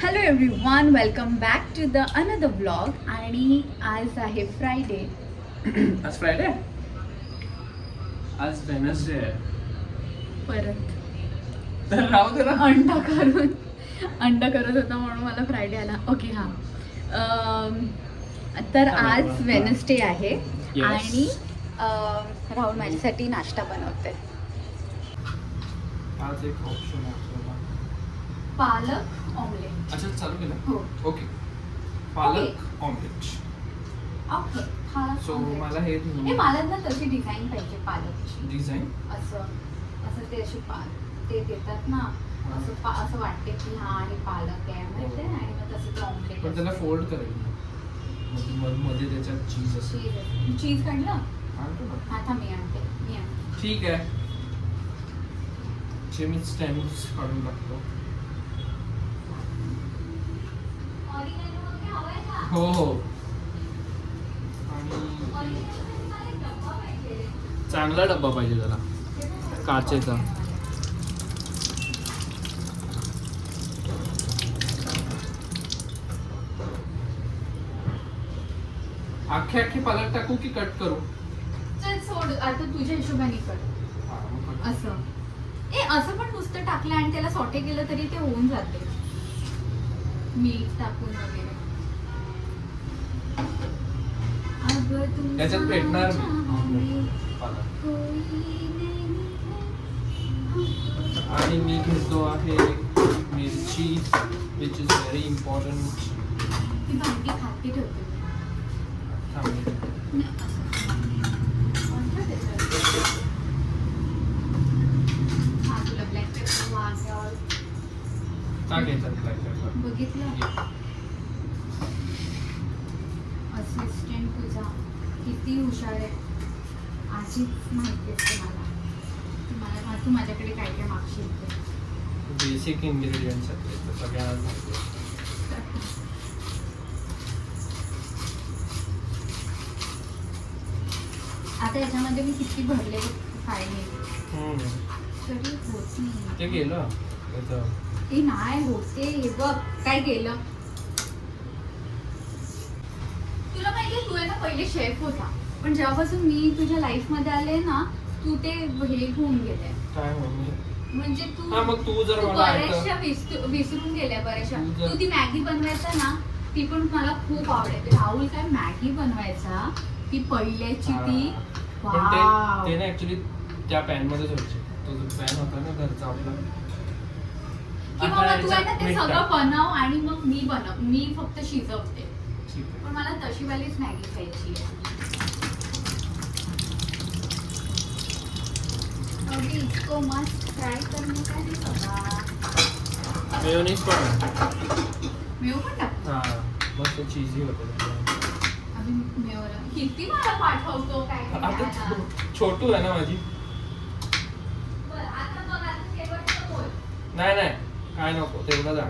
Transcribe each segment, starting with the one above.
Hello everyone, welcome back to the another blog. आणि आज आहे फ्रायडे. आज फ्रायडे, आज वेनसडे आहे. परत तर राहू दे ना. अंडा करत होता म्हणून मला फ्रायडे आला. ओके हां. तर आज वेनसडे आहे. Yes. आणि राहुल माझ्यासाठी नाश्ता बनवते. आज एक ऑप्शन आहे आपल्याला. पालक ऑमलेट. अच्छा, चालू केलं. हो. ओके, पालक ऑमलेट. ओके, पालक सो ऑमलेट. मला हे मला ना तशी डिझाईन पाहिजे पालकची. डिझाईन असं असं ते अशी ते देतात ना, असं असं वाटते की हा हे पालक आहे माहिती आहे. आणि मग तसं ते ऑमलेट. पण त्याला फोल्ड करेल मध्ये त्याच्यात चीज असेल. चीज काढलं. आणतो ना. हा थांब, मी आणते. ठीक आहे, जे मी स्टॅम्प्स काढून टाकतो. हो हो. आणि चांगला डब्बा पाहिजे त्याला, काचेचा. अख्खे पालक टाकू की कट करू? चल सोड आता, तुझ्या हिशोबाने कर. असं असं पण नुसतं टाकलं आणि त्याला सॉटे केलं तरी ते होऊन जाते, मीठ टाकून वगैरे. त्याच्यात भेटणार आणि मी घेतो आहे मिरची, विच इज व्हेरी इम्पॉर्टंट. ती भांडी खाती ठेवते. तुला ब्लॅक पेपर वांग्यावर का घ्यायचं ब्लॅक पेपर? बघितलं. असिस्टंट तुझा किती हुशार आहे, आधीच माहिती असते मला. तू माझ्याकडे काय काय मागशील ते. बेसिक इन्ग्रेडियंट्स आहेत ते सगळ्यांना माहिती आहे. आता याच्यामध्ये मी किती भरले फायले तरी होत नाही. ते गेलं त्याचं. ते नाही होते. हे बघ काय केलं. तुला माहितीये, तू आहे ना पहिले शेफ होता, पण जेव्हापासून मी तुझ्या लाईफ मध्ये आले ना, तू ते हे होऊन गेले. काय म्हणजे हा, मग तू जर मला बऱ्याचशा विसरून गेल्या बऱ्याचशा. तू तू ती मॅगी बनवायचा ना, ती पण मला खूप आवडायची. राहुल काय मॅगी बनवायचा, ती पहिल्याची ती. पण ते ना ऍक्च्युली त्या पॅन मध्येच व्हायचे. तो जो पॅन होता ना घरचा आपला, किंवा मग तू आहे ना ते सगळं बनव आणि मग मी फक्त शिजवते. पण मला तशी वालीच मॅगी खायची आहे. अभी इसको मस्त फ्राय करने का है बाबा. मेयोनीज पण मेव पण टाक. हा, मस्त चीजी होतं. अभी मेवला किती मला पाठवतो काय काय आता खायला. छोटू आहे ना माझी. बरं, आता बघ, आता शेवटचं बोल. नाही नाही, काय नको तेवढं जा.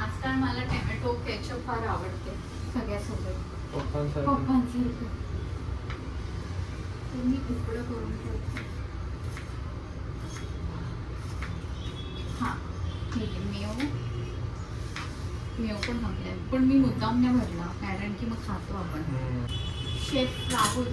आजकाल मला टोमॅटो केचप फार आवडते सगळ्यासोबत. पप्पांसारखं. पप्पांसारखं. तर मी उकडं करून ठेवते. हा ठीक आहे. मेव पण संपलाय, पण मी मुद्दाम नाही भरला कारण की मग खातो आपण. शेफ राहुल,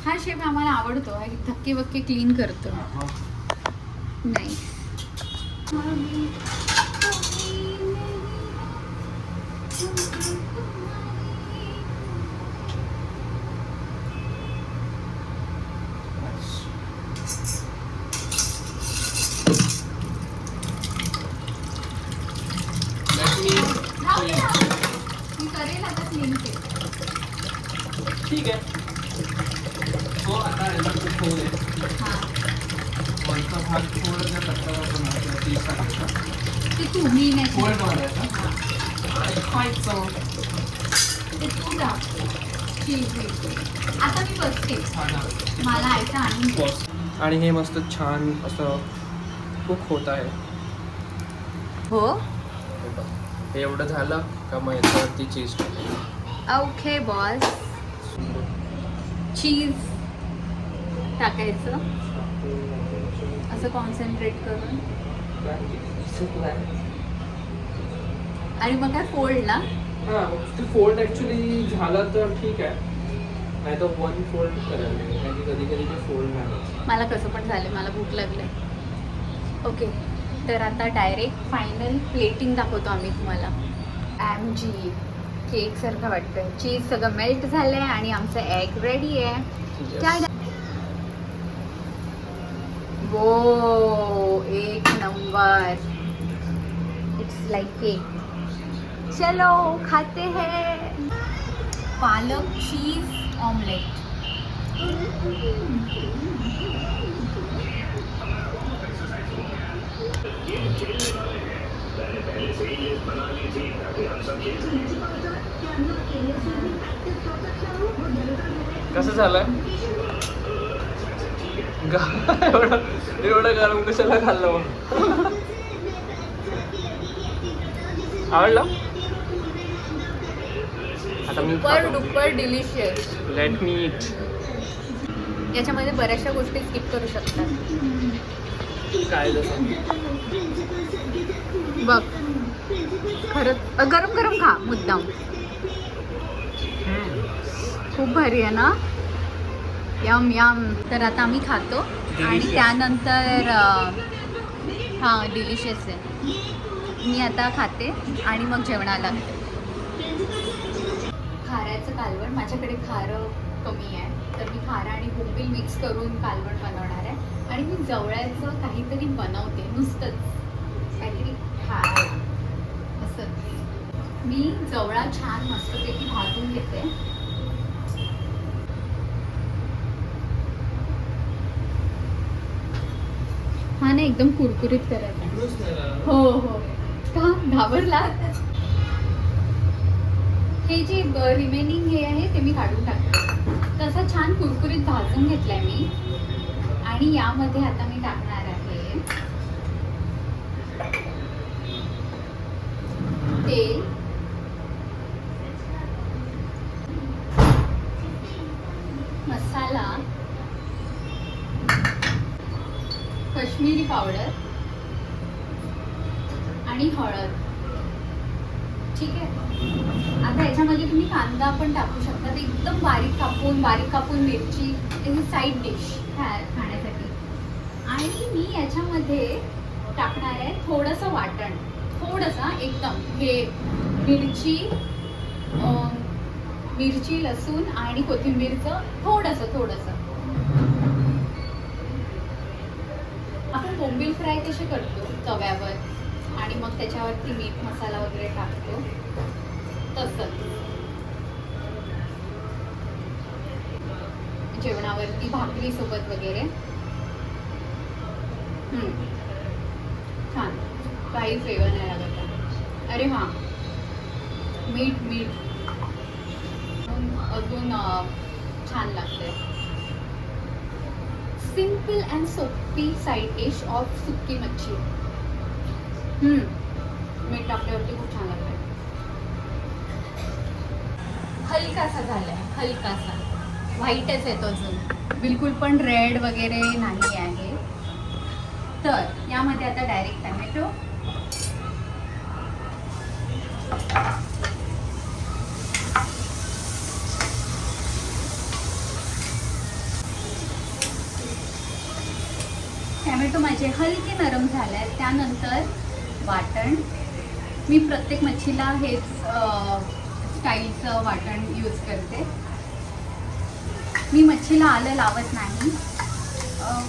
हा शेफ आम्हाला आवडतो. धक्के वक्के क्लीन करतो. नाही मी करेल आता क्लीन केलं. ठीक आहे. तो आता याला खूप होऊ दे. हां, वरचा भाग थोडं जर कच्चा आपण आपल्या पीस टाकायचा, ते तुम्ही नाही फोल्ड मारायचा आणि खायचं. ते तू जा. ठीक आहे, आता मी बसते. मला आयतं आणून दे. आणि हे मस्त छान असं कुक होत आहे. हो. हे एवढं झालं का मग याच्यावरती चीज टाकायचं. Okay boss. चीज टाकायचं. असं कॉन्सन्ट्रेट करून. आणि मग काय फोल्ड ना? हां, ते फोल्ड ॲक्च्युली झालं तर ठीक आहे, नाही तर वन फोल्ड करायला लागेल, कारण की कधी कधी ते फोल्ड नाही होत. मला कसं पण झालं, मला भूक लागली. ओके, तर आता डायरेक्ट फायनल प्लेटिंग दाखवतो आम्ही तुम्हाला. MG केकसारखं वाटतंय. चीज सगळं मेल्ट झालं आहे आणि आमचं एग रेडी आहे. Yes. वो एक नंबर. It's like cake. चलो खाते हैं. पालक चीज ऑमलेट. कसं झालं? एवढं गरम कशाला खाल्लं मग? आवडलं? आता मी super duper delicious. Let me eat. याच्यामध्ये बऱ्याचशा गोष्टी स्किप करू शकतात. काय जसं बघ, खरंच गरम गरम खा मुद्दाम. खूप भारी आहे ना. Yum yum. तर आता आम्ही खातो आणि Delicious. त्यानंतर हां डिलिशियस आहे. मी आता खाते आणि मग जेवणाला लागते. खाऱ्याचं कालवण. माझ्याकडे खारं कमी आहे, तर मी खारं आणि बोंबील मिक्स करून कालवण बनवणार आहे. आणि मी जवळ्याचं काहीतरी बनवते, नुसतंच काहीतरी खायला असं. मी जवळा छान मस्तपैकी भाजून घेते. हा ना, एकदम कुरकुरीत करायचा. हो हो. का घाबरला? हे जे रिमेनिंग हे आहे ते मी काढून टाकते. तसा छान कुरकुरीत भाजून घेतलाय मी. आणि यामध्ये आता मी टाकणार आहे तेल, मसाला, काश्मीरी पावडर आणि हळद. ठीक आहे. आता याच्यामध्ये तुम्ही कांदा पण टाकू शकता. एकदम बारीक कापून मिरची. साईड डिश खाण्यासाठी. आणि मी याच्यामध्ये टाकणार आहे थोडंसं वाटण. थोडंसं एकदम हे मिरची लसूण आणि कोथिंबीरचं थोडंसं. आपण बोंबील फ्राय कसे करतो तव्यावर आणि मग त्याच्यावरती मीठ मसाला वगैरे टाकतो, तसंच जेवणावरती भाकरी सोबत वगैरे. छान. काही फ्लेवर नाही लागत. अरे हां, मीठ अजून छान लागते. सिंपल अँड सोपी साईड डिश ऑफ सुक्की मच्छी. मीठ टाकल्यावरती खूप छान लागतं. हलकासा झालाय, हलकासा व्हाईटच येतो अजून, बिलकुल पण रेड वगैरे नाही आहे. तर यामध्ये आता डायरेक्ट टमॅटो, टमॅटो माझे हलके नरम झाले आहेत. त्यानंतर वाटण. मी प्रत्येक मच्छीला हेच स्टाईलचं वाटण यूज करते. मी मच्छीला आलं लावत नाही.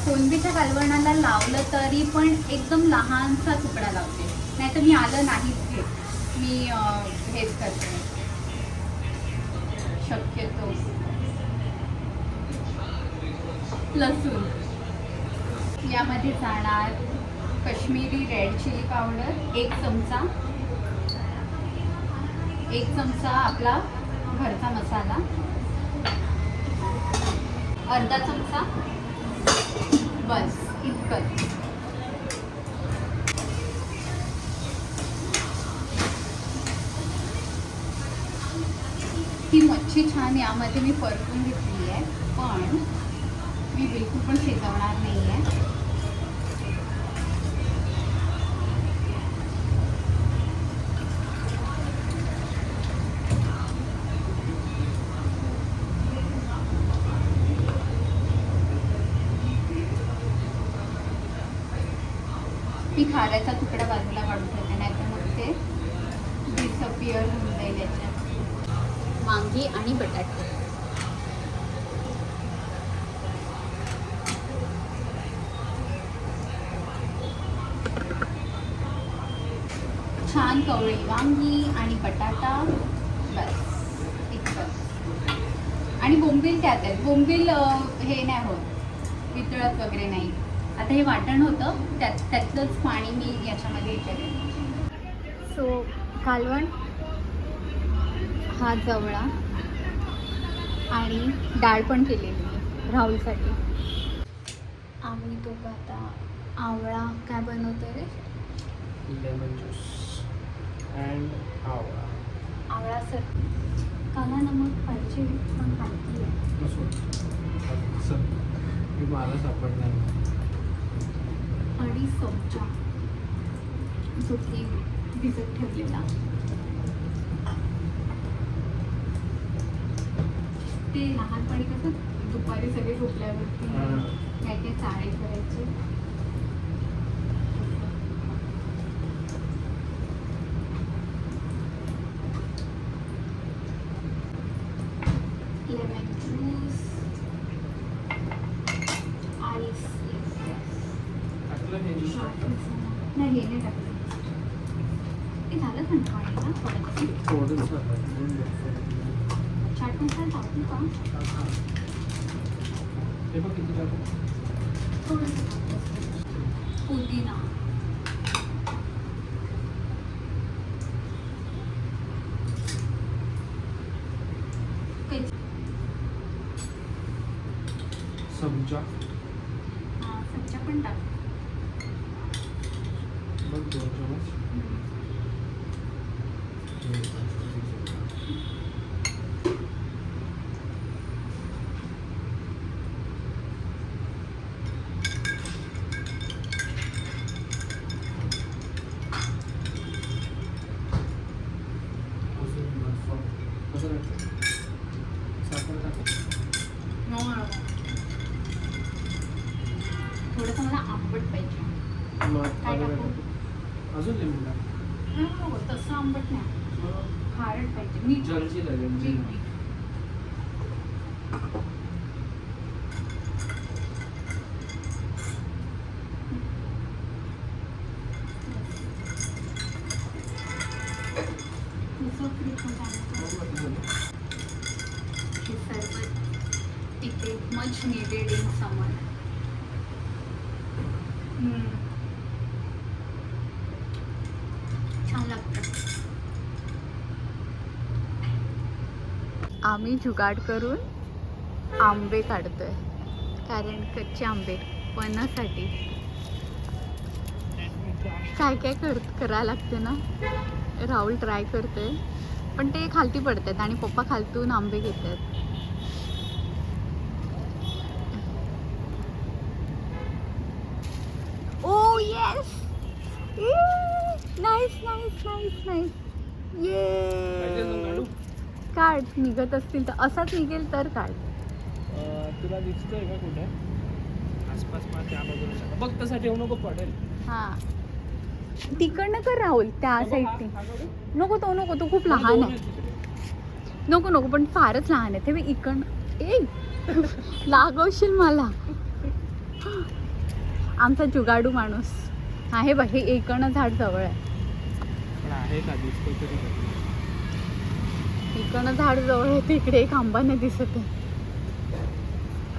कोलंबीच्या कालवणाला लावलं तरी पण एकदम लहानसा तुकडा लावते, नाहीतर मी आलं नाहीच घेत. मी हेच करते शक्यतो. लसूण यामध्ये जाणार काश्मीरी रेड चिली पावडर 1 चमचा. 1 चमचा आपला घरचा मसाला, अर्धा चमचा, बस इतकंच. ही मच्छी छान यामध्ये मी परतून घेतली आहे, पण मी बिलकुल पण शिजवणार नाही आहे. मी खाऱ्याचा तुकडा बाजूला काढून ठेवते, नाहीतर मग ते डिसअपिअर होऊन जाईल याच्यात. वांगी आणि बटाटे. छान कवळी वांगी आणि बटाटा, बस एकच. आणि बोंबील त्यात आहेत. बोंबील हे नाही होत, वितळत वगैरे नाही. आता हे वाटण होतं त्यातलंच पाणी मी याच्यामध्ये करेन. सो कालवण, हा जवळा आणि डाळ पण केलेली आहे राहुलसाठी. आम्ही तो आता आवळा काय बनवतो रे? लेमन ज्यूस अँड आवळा. आवळा सर काला नमक पाहिजे पण खालती आहे. मला सापडणार. 2.5 चमचा जो की भिजत ठेवलेला. ते लहानपणी कसं दुपारी सगळे झोपल्यावरती काय काय चाळे करायचे. Lemon juice, ice. टाकलं हे ज्यूस. नाही हे नाही टाकलं. ते झालं थंड पाणी ना थोडंसं. चाट मसाला टाकू का? हे बघ किती टाकू. थोडंसं पुदिना. चमचा. हां चमचा पण टाक. बघ 2 चमच. थोडंसं मला आंबट पाहिजे. काय टाकू? अजून लिंबू टाक. हो तसं आंबट नाही, खारट पाहिजे. मीठ जलजीर आहे, जलजीर. मीठ. हे सरबत इथे मच needed in summer. छान लागतं. आम्ही जुगाड करून आंबे काढतोय, कारण कच्चे आंबे पन्नासाठी काय काय करायला लागते ना. राहुल ट्राय करतोय पण ते खालती पडतात आणि पप्पा खालतून आंबे घेतात. Oh yes, nice nice nice nice. ये काढ, निघत असतील तर. असाच निघेल तर काढ. तुला दिसतोय का कुठे आसपास? त्या बाजूला बघ, तसा ठेवू नको, पडेल. हा तिकडनं कर राहुल, त्या साईडने. नको तो, नको तो खूप लहान आहे. नको नको, पण फारच लहान आहे ते. मी इकडनं ए लागवशील मला. आमचा जुगाडू माणूस आहे बघ. हे इकडनं झाड जवळ आहे. का दिसतो तरी? इकडनं झाड जवळ आहे, ते इकडे एक आंबा नाही दिसत आहे.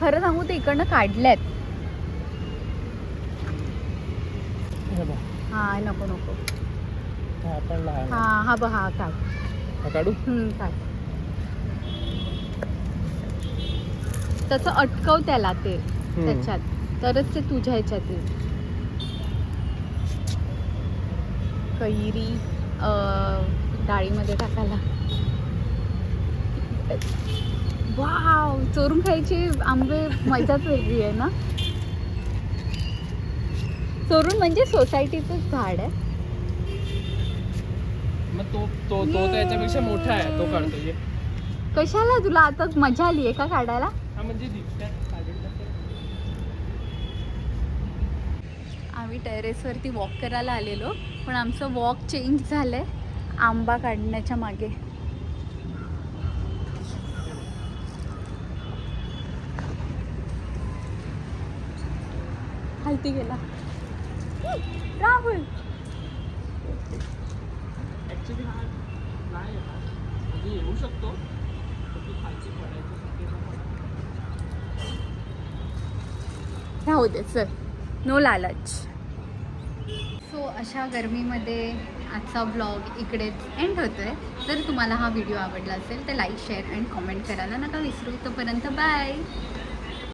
खरं सांगू ते इकडनं काढल्यात. हा नको नको. हा हा बघ, हा काढ. काढू? काढ. तसं अटकव त्याला ते त्याच्यात, तरच ते तुझ्या ह्याच्यात येईल. कैरी डाळीमध्ये टाकायला. वाव, चोरून खायचे आंबे मजाच वेगळी आहे ना. चोरून म्हणजे सोसायटीचं झाड आहे. मग तो तो तो त्याच्यापेक्षा मोठा आहे, तो काढतोय. कशाला? तुला आता मजा आली आहे का काढायला? हा म्हणजे दिसतात. आम्ही आम्ही टेरेसवरती वॉक करायला आलेलो, पण आमचं वॉक चेंज झालं आहे आंबा काढण्याच्या मागे. खालती गेला राहुल. ऍक्च्युली हा नाही म्हणजे येऊ शकतो, पण ती खालची पडायची शक्यता. राहू दे चल, नो लालच. सो अशा गरमीमध्ये आजचा ब्लॉग इकडेच एंड होतो आहे. जर तुम्हाला हा व्हिडिओ आवडला असेल तर लाईक शेअर अँड कॉमेंट करायला नका विसरू. तोपर्यंत बाय.